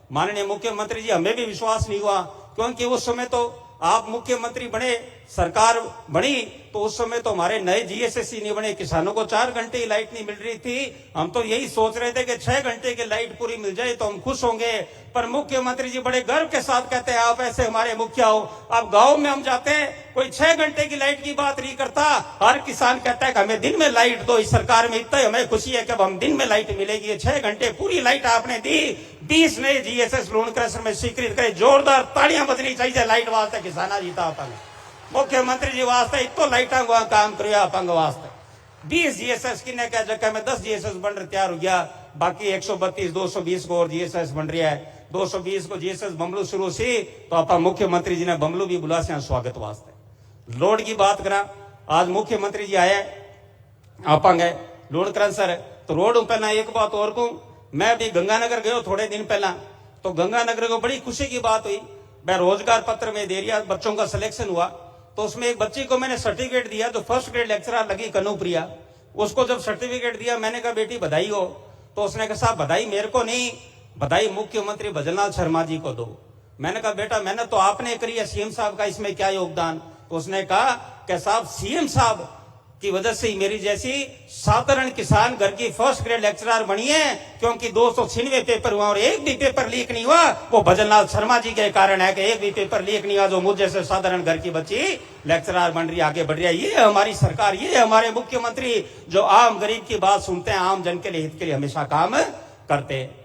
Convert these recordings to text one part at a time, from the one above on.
माननीय मुख्यमंत्री जी हमें भी विश्वास नहीं हुआ, क्योंकि उस समय तो आप मुख्यमंत्री बने, सरकार बनी, तो उस समय तो हमारे नए जीएसएससी नहीं बने, किसानों को 4 घंटे की लाइट नहीं मिल रही थी। हम तो यही सोच रहे थे कि 6 घंटे की लाइट पूरी मिल जाए तो हम खुश होंगे। पर मुख्यमंत्री जी बड़े गर्व के साथ कहते हैं आप ऐसे हमारे मुखिया हो। अब गांव में हम जाते हैं, कोई 6 घंटे की लाइट की बात नहीं करता, हर किसान कहता है कि हमें दिन में लाइट दो। इस सरकार में इतना हमें खुशी है कि अब हम दिन में लाइट मिलेगी। 6 घंटे पूरी लाइट आपने दी, 20 नए जीएसएस लोन क्रशर में स्वीकृत करे। जोरदार तालियां बजनी चाहिए लाइट वास्ते, किसाना जीता अपन मुख्यमंत्री जी वास्ते इतो लाइटा काम करियो अपंग वास्ते। 20 जीएसएस की ने क्या जगह में 10 जीएसएस बन रहे तैयार हो गया, बाकी 132 220 को और जीएसएस बन रही है। 220 को जीएसएस बमलू शुरू सी, तो आप मुख्यमंत्री जी ने बमलू भी बुला से स्वागत वास्ते। रोड की बात करा, आज मुख्यमंत्री जी आए आपंग लोन क्रशर, तो रोड पहला एक बात और कहूं, मैं भी गंगानगर गयो थोड़े दिन पहला, तो गंगानगर को बड़ी खुशी की बात हुई। मैं रोजगार पत्र में देरिया बच्चों का सिलेक्शन हुआ, तो उसमें एक बच्ची को मैंने सर्टिफिकेट दिया जो फर्स्ट ग्रेड लेक्चरर लगी कनुप्रिया। उसको जब सर्टिफिकेट दिया मैंने कहा बेटी बधाई हो, तो उसने कहा साहब बधाई मेरे को नहीं, बधाई मुख्यमंत्री भजनलाल शर्मा जी को दो। मैंने कहा बेटा मैंने तो आपने करी है, सीएम साहब का इसमें क्या योगदान। तो उसने कहा कि साहब सीएम साहब की वजह से ही मेरी जैसी साधारण किसान घर की फर्स्ट ग्रेड लेक्चरर बनी है, क्योंकि 296 पेपर हुआ और एक भी पेपर लीक नहीं हुआ, वो भजनलाल शर्मा जी के कारण है कि एक भी पेपर लीक नहीं हुआ। जो मुझ जैसे साधारण घर की बच्ची लेक्चरर बन रही, आगे बढ़ रही है। ये हमारी सरकार, ये हमारे मुख्यमंत्री जो आम गरीब की बात सुनते हैं, आम जन के लिए हित के लिए हमेशा काम करते हैं।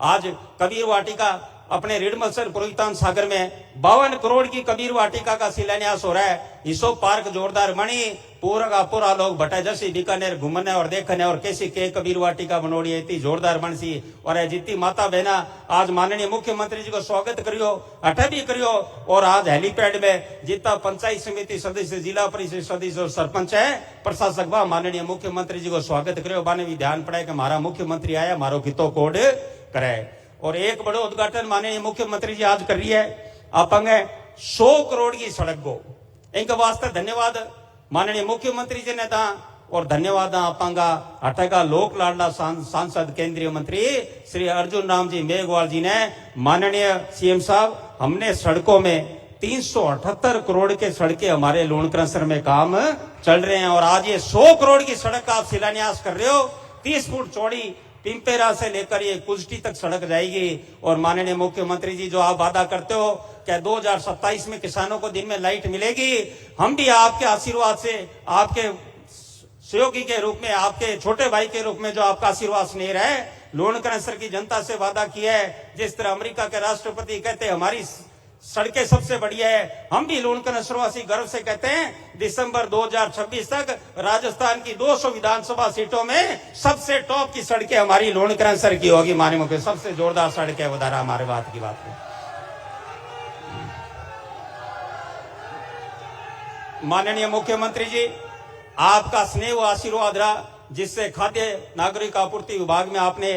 आज कबीर वाटिका अपने रिडमलसर पुरोहितान सागर में 52 करोड़ की कबीर वाटिका का शिलान्यास हो रहा है। इसो पार्क जोरदार बनी, पूरा का पूरा लोग भटे जैसी बीकानेर घूमने और देखने और कैसी के कबीर वाटिका बनोड़ी है, इतनी जोरदार बन सी। और जितनी माता बहना आज माननीय मुख्यमंत्री जी को स्वागत करियो, अठे भी करियो। और आज हेलीपैड में जितना पंचायत समिति सदस्य, जिला परिषद सदस्य और सरपंच है, प्रशासक बा माननीय मुख्यमंत्री जी को स्वागत करियो। बाने भी ध्यान पड़े कि हमारा मुख्यमंत्री आया, मारो कितो कोड करे। और एक बड़ो उद्घाटन माननीय मुख्यमंत्री जी आज कर रही है, अपंग 100 करोड़ की सड़क को, इनके वास्ते धन्यवाद माननीय मुख्यमंत्री जी ने दा। और धन्यवाद अपंगा अटका लोक लाडला सांसद केंद्रीय मंत्री श्री अर्जुन राम जी मेघवाल जी ने। माननीय सीएम साहब, हमने सड़कों में 378 करोड़ के सड़कें हमारे लोन क्रशर में काम चल रहे हैं। और आज ये 100 करोड़ की सड़क का आप शिलान्यास कर रहे हो। 30 फुट चौड़ी पिंपेरा से लेकर ये कुजटी तक सड़क जाएगी। और माननीय मुख्यमंत्री जी जो आप वादा करते हो क्या 2027 में किसानों को दिन में लाइट मिलेगी, हम भी आपके आशीर्वाद से, आपके सहयोगी के रूप में, आपके छोटे भाई के रूप में जो आपका आशीर्वाद स्नेह है, लोन क्रशर की जनता से वादा किया है। जिस तरह अमेरिका के राष्ट्रपति कहते हैं हमारी सड़कें सबसे बढ़िया है, हम भी लोन क्रशरवासी गर्व से कहते हैं दिसंबर 2026 तक राजस्थान की 200 विधानसभा सीटों में सबसे टॉप की सड़कें हमारी लोन क्रशर की होगी। माननीय मुख्य सबसे जोरदार सड़कें उधारा हमारे बात की बात है। माननीय मुख्यमंत्री जी, आपका स्नेह व आशीर्वाद रहा, जिससे खाद्य नागरिक आपूर्ति विभाग में आपने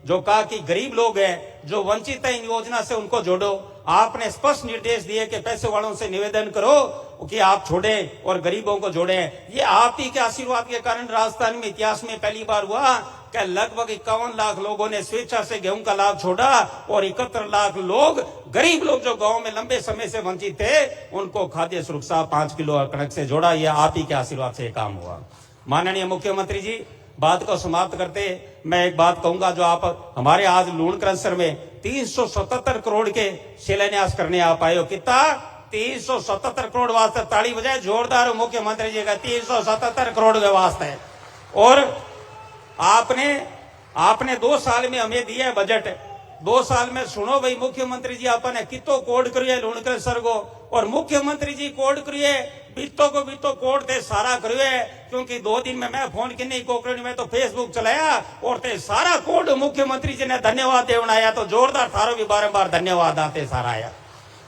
जो कहा कि गरीब लोग हैं जो वंचित है, इन योजना से उनको जोड़ो। आपने स्पष्ट निर्देश दिए कि पैसे वालों से निवेदन करो कि आप छोड़ें और गरीबों को जोड़ें। ये आप ही के आशीर्वाद के कारण राजस्थान में इतिहास में पहली बार हुआ कि लगभग 51 लाख लोगों ने स्वेच्छा से गेहूं का लाभ छोड़ा और 71 लाख लोग, गरीब लोग जो गांव में लंबे समय से वंचित थे, उनको खाद्य सुरक्षा 5 किलो कणक से जोड़ा। यह आप ही के आशीर्वाद से काम हुआ। माननीय मुख्यमंत्री जी, बात को समाप्त करते मैं एक बात कहूंगा, जो आप हमारे आज लोन क्रशर में 377 करोड़ के शिलान्यास करने आप आए हो। कितना? 377 करोड़ वास्ते ताली बजाए जोरदार मुख्यमंत्री जी का 377 करोड़ के वास्ते। और आपने 2 साल में हमें दिया है बजट। 2 साल में सुनो भाई मुख्यमंत्री जी, आपने कितो कोड करिए लोन क्रशर को, और मुख्यमंत्री जी कोड करिए बीतो को कोड थे सारा करिए। क्योंकि 2 दिन में मैं फोन की नहीं कोकड़ी में तो फेसबुक चलाया और ते सारा कोड मुख्यमंत्री जी ने धन्यवाद देवना आया। तो जोरदार थारो भी बारंबार धन्यवाद आते सारा आया।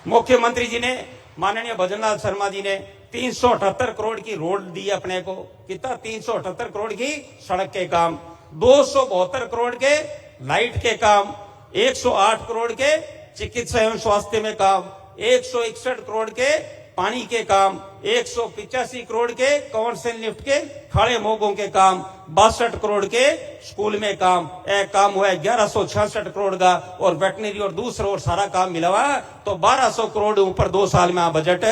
मुख्यमंत्री जी ने, माननीय भजनलाल शर्मा जी ने 378 करोड़ की रोड दी अपने को। कितना? 378 करोड़ की सड़क के काम, 272 करोड़ के लाइट के काम, 108 करोड़ के चिकित्सा एवं स्वास्थ्य में काम, 161 करोड़ के पानी के काम, 185 करोड़ के कॉमर्शियल लिफ्ट के खड़े मोगों के काम, 62 करोड़ के स्कूल में काम, एक काम हुआ है 1166 करोड़ का, और वेटनरी और दूसरा और सारा काम मिला हुआ तो 1200 करोड़ ऊपर 2 साल में बजट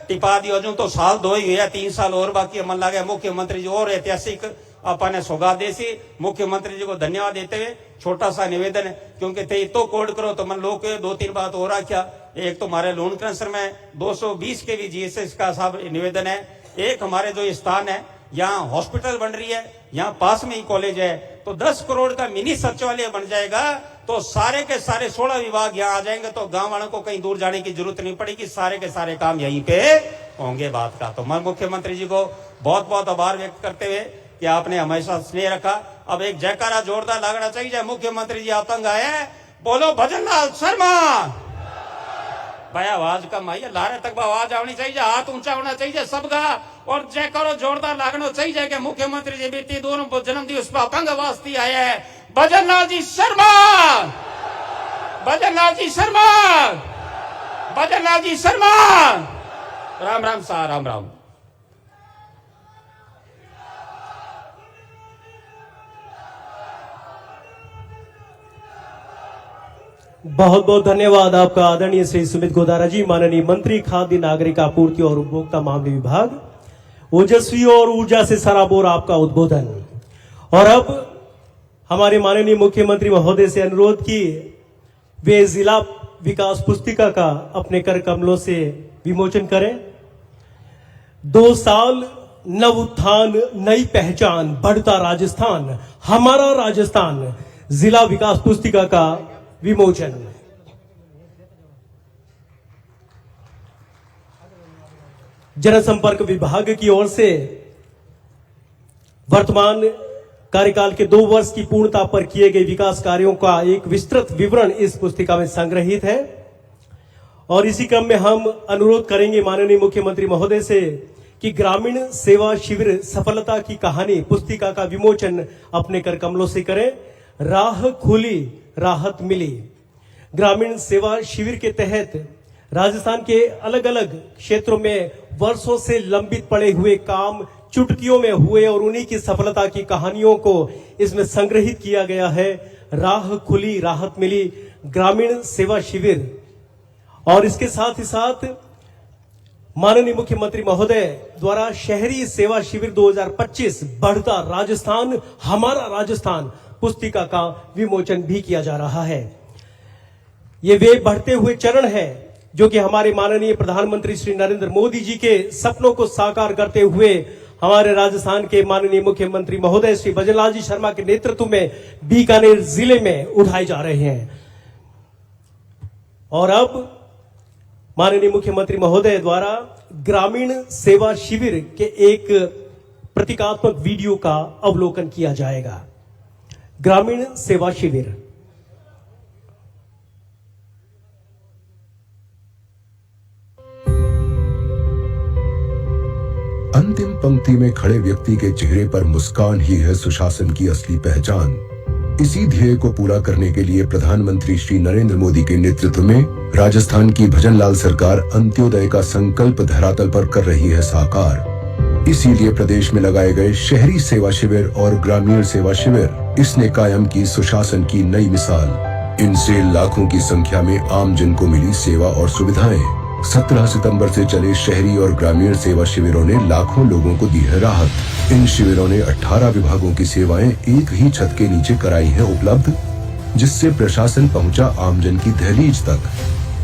टिपा दिया। जो तो साल 2 ही हुआ, 3 साल और बाकी मन लगे। मुख्यमंत्री जी और ऐतिहासिक अपने सौगात देसी, मुख्यमंत्री जी को धन्यवाद देते हुए छोटा सा निवेदन है, क्योंकि थे तो कोड करो तो मन लोग 2-3 बात हो रहा क्या। एक तो हमारे लोन कैंसर में 220 के भी जीएसएस का साहब निवेदन है। एक हमारे जो स्थान है यहाँ हॉस्पिटल बन रही है, यहाँ पास में ही कॉलेज है, तो 10 करोड़ का मिनी सचिवालय बन जाएगा तो सारे के सारे 16 विभाग यहाँ आ जाएंगे, तो गांव वालों को कहीं दूर जाने की जरूरत नहीं पड़ेगी, सारे के सारे काम यहीं पे होंगे। बात का तो मैं मुख्यमंत्री जी को बहुत बहुत आभार व्यक्त करते हुए कि आपने हमेशा स्नेह रखा। अब एक जयकारा जोरदार लगना चाहिए। मुख्यमंत्री जी आतंक आए, बोलो भजनलाल शर्मा। भाई आवाज कम आई है, लारे तक आवाज आनी चाहिए, हाथ ऊंचा होना चाहिए सबका, और जयकारो जोरदार लागना चाहिए कि मुख्यमंत्री जी बीती दोनों जन्म दिवस पर अपंग वास्ती आए हैं। भजनलाल जी शर्मा, भजनलाल जी शर्मा, भजनलाल जी शर्मा। राम राम सा, राम राम। बहुत बहुत धन्यवाद आपका आदरणीय श्री सुमित गोदारा जी, माननीय मंत्री खाद्य नागरिक आपूर्ति और उपभोक्ता मामले विभाग। ओजस्वी और ऊर्जा से सराबोर आपका उद्बोधन। और अब हमारे माननीय मुख्यमंत्री महोदय से अनुरोध की वे जिला विकास पुस्तिका का अपने कर कमलों से विमोचन करें। 2 साल नव उत्थान नई पहचान, बढ़ता राजस्थान, हमारा राजस्थान, जिला विकास पुस्तिका का विमोचन। जनसंपर्क विभाग की ओर से वर्तमान कार्यकाल के 2 वर्ष की पूर्णता पर किए गए विकास कार्यों का एक विस्तृत विवरण इस पुस्तिका में संग्रहित है। और इसी क्रम में हम अनुरोध करेंगे माननीय मुख्यमंत्री महोदय से कि ग्रामीण सेवा शिविर सफलता की कहानी पुस्तिका का विमोचन अपने कर कमलों से करें। राह खुली, राहत मिली। ग्रामीण सेवा शिविर के तहत राजस्थान के अलग अलग क्षेत्रों में वर्षों से लंबित पड़े हुए काम चुटकियों में हुए और उन्हीं की सफलता की कहानियों को इसमें संग्रहित किया गया है। राह खुली, राहत मिली, ग्रामीण सेवा शिविर। और इसके साथ ही साथ माननीय मुख्यमंत्री महोदय द्वारा शहरी सेवा शिविर 2025 बढ़ता राजस्थान, हमारा राजस्थान पुस्तिका का विमोचन भी किया जा रहा है। ये वे बढ़ते हुए चरण हैं जो कि हमारे माननीय प्रधानमंत्री श्री नरेंद्र मोदी जी के सपनों को साकार करते हुए हमारे राजस्थान के माननीय मुख्यमंत्री महोदय श्री भजनलाल जी शर्मा के नेतृत्व में बीकानेर जिले में उठाए जा रहे हैं। और अब माननीय मुख्यमंत्री महोदय द्वारा ग्रामीण सेवा शिविर के एक प्रतीकात्मक वीडियो का अवलोकन किया जाएगा। ग्रामीण सेवा शिविर। अंतिम पंक्ति में खड़े व्यक्ति के चेहरे पर मुस्कान ही है सुशासन की असली पहचान। इसी ध्येय को पूरा करने के लिए प्रधानमंत्री श्री नरेंद्र मोदी के नेतृत्व में राजस्थान की भजनलाल सरकार अंत्योदय का संकल्प धरातल पर कर रही है साकार। इसीलिए प्रदेश में लगाए गए शहरी सेवा शिविर और ग्रामीण सेवा शिविर, इसने कायम की सुशासन की नई मिसाल। इनसे लाखों की संख्या में आम जन को मिली सेवा और सुविधाएं। 17 सितंबर से चले शहरी और ग्रामीण सेवा शिविरों ने लाखों लोगों को दी है राहत। इन शिविरों ने 18 विभागों की सेवाएं एक ही छत के नीचे कराई हैं उपलब्ध, जिससे प्रशासन पहुंचा आमजन की दहलीज तक।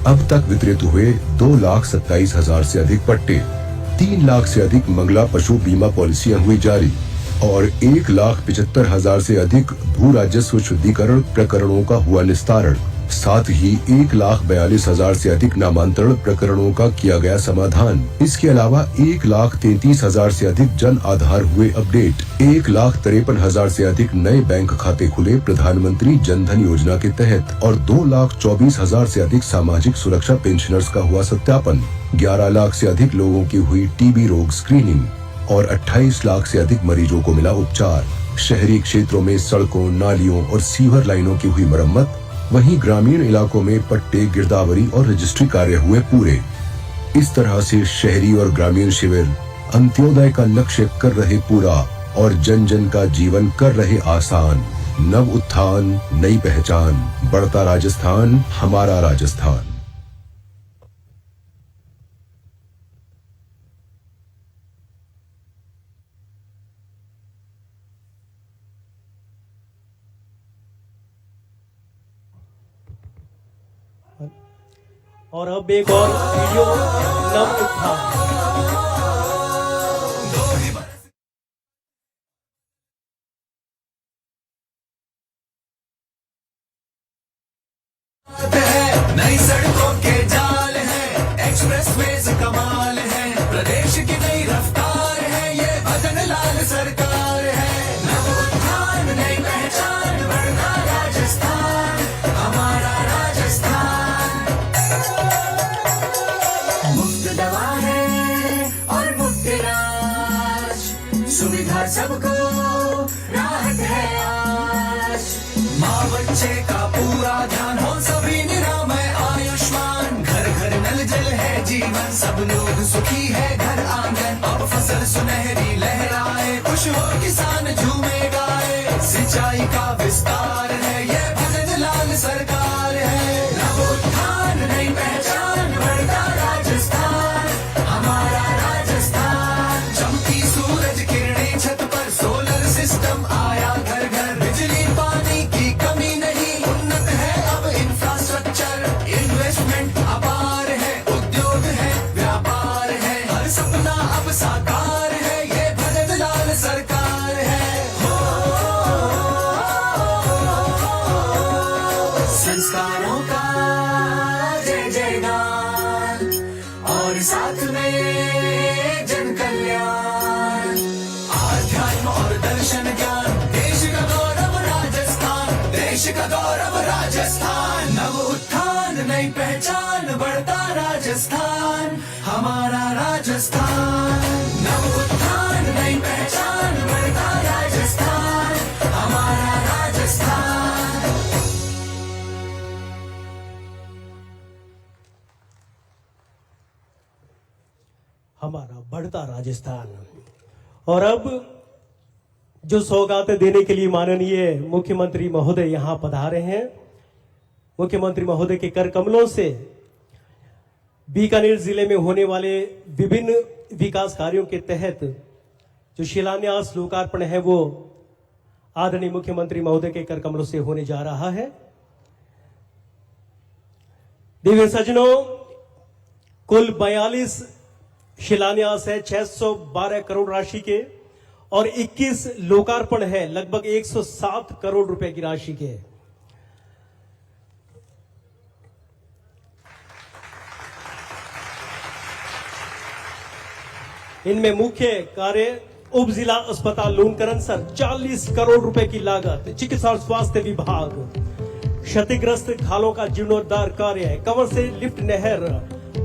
अब तक वितरित हुए 2,27,000 से अधिक पट्टे, 3 लाख से अधिक मंगला पशु बीमा पॉलिसियां हुई जारी और 1,75,000 से अधिक भू राजस्व शुद्धिकरण प्रकरणों का हुआ निस्तारण। साथ ही 1,42,000 से अधिक नामांतरण प्रकरणों का किया गया समाधान। इसके अलावा 1,33,000 से अधिक जन आधार हुए अपडेट, 1,53,000 से अधिक नए बैंक खाते खुले प्रधानमंत्री जन धन योजना के तहत और 2,24,000 से अधिक सामाजिक सुरक्षा पेंशनर्स का हुआ सत्यापन। 11 लाख से अधिक लोगों की हुई टीबी रोग स्क्रीनिंग और 28 लाख से अधिक मरीजों को मिला उपचार। शहरी क्षेत्रों में सड़कों, नालियों और सीवर लाइनों की हुई मरम्मत, वहीं ग्रामीण इलाकों में पट्टे, गिरदावरी और रजिस्ट्री कार्य हुए पूरे। इस तरह से शहरी और ग्रामीण शिविर अंत्योदय का लक्ष्य कर रहे पूरा और जन जन का जीवन कर रहे आसान। नव उत्थान, नई पहचान, बढ़ता राजस्थान, हमारा राजस्थान। और अब एक और वीडियो नव उत्थान। नई सड़कों के जाल है, एक्सप्रेस वेज कमाल है, प्रदेश की नई रफ्तार है, ये भजन लाल सरकार है। नव उत्थान, नई पहचान, बढ़ता राजस्थान, हमारा राजस्थान। मुफ्त दवा है और मुफ्त इलाज, सुविधा सबको, राहत है आज। माँ बच्चे का पूरा ध्यान हो, सभी निरामय आयुष्मान, घर घर नल जल है जीवन, सब लोग सुखी है घर आंगन। अब फसल सुनहरी लहराए, खुश हो किसान झूमे गाए, सिंचाई का विस्तार है, ये भजन लाल सरकार है। नव उत्थान, नई पहचान, बढ़ता राजस्थान, हमारा राजस्थान। चमकी सूरज किरणें छत पर, सोलर सिस्टम आया घर घर, बिजली पानी की कमी नहीं, उन्नत है अब इंफ्रास्ट्रक्चर। इन्वेस्टमेंट अपार है, उद्योग है, व्यापार है, हर सपना अब साकार है, ये भजन लाल सरकार है। संस्कारों का जय जयगान और साथ में जन कल्याण, आध्यात्म और दर्शन ज्ञान, देश का गौरव राजस्थान, देश का गौरव राजस्थान। नव उत्थान, नई पहचान, बढ़ता राजस्थान, हमारा राजस्थान। नव उत्थान, नई पहचान, बढ़ता राजस्थान, हमारा राजस्थान। हमारा बढ़ता राजस्थान। और अब जो सौगातें देने के लिए माननीय मुख्यमंत्री महोदय यहां पधारे हैं, मुख्यमंत्री महोदय के कर कमलों से बीकानेर जिले में होने वाले विभिन्न विकास कार्यों के तहत जो शिलान्यास लोकार्पण है वो आदरणीय मुख्यमंत्री महोदय के कर कमलों से होने जा रहा है। दिव्य सज्जनों, कुल 42 शिलान्यास है 612 करोड़ राशि के, और 21 लोकार्पण है लगभग 107 करोड़ रुपए की राशि के। इनमें मुख्य कार्य उप जिला अस्पताल लूणकरनसर 40 करोड़ रुपए की लागत, चिकित्सा और स्वास्थ्य विभाग, क्षतिग्रस्त खालों का जीर्णोद्धार कार्य, कंवर से लिफ्ट नहर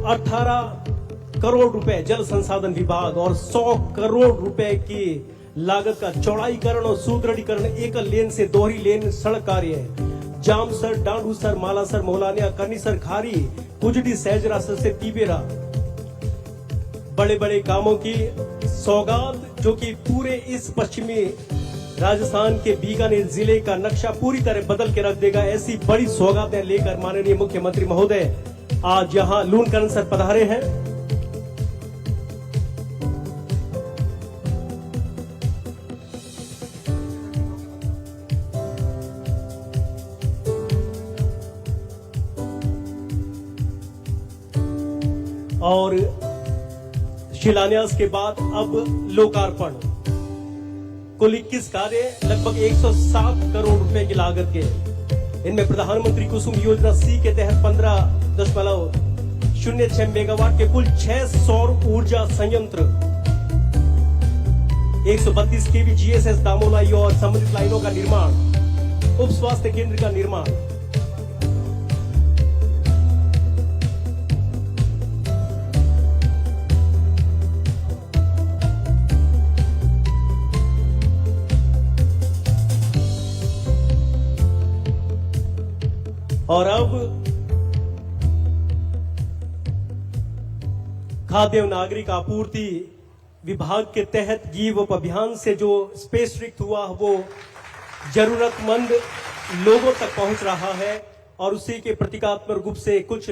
18 करोड़ रुपए, जल संसाधन विभाग, और 100 करोड़ रुपए की लागत का चौड़ाईकरण और सुदृढ़ीकरण एकल लेन से दोहरी लेन सड़क कार्य, जामसर, डांडूसर, मालासर, मौलानिया, करनीसर, खारी, कुजडी, सहजरा से तिबेरा। बड़े बड़े कामों की सौगात जो कि पूरे इस पश्चिमी राजस्थान के बीकानेर जिले का नक्शा पूरी तरह बदल के रख देगा, ऐसी बड़ी सौगातें लेकर माननीय मुख्यमंत्री महोदय आज यहां लूणकरनसर पधारे हैं। और शिलान्यास के बाद अब लोकार्पण, कुल 21 कार्य लगभग 107 करोड़ रुपए की लागत के। इनमें प्रधानमंत्री कुसुम योजना सी के तहत 15.06 मेगावाट के कुल 6 सौर ऊर्जा संयंत्र, 132 केवी जीएसएस दामोलाई और संबंधित लाइनों का निर्माण, उप स्वास्थ्य केंद्र का निर्माण, और अब खाद्य एवं नागरिक आपूर्ति विभाग के तहत गिव अप अभियान से जो स्पेस रिक्त हुआ वो जरूरतमंद लोगों तक पहुंच रहा है और उसी के प्रतीकात्मक रूप से कुछ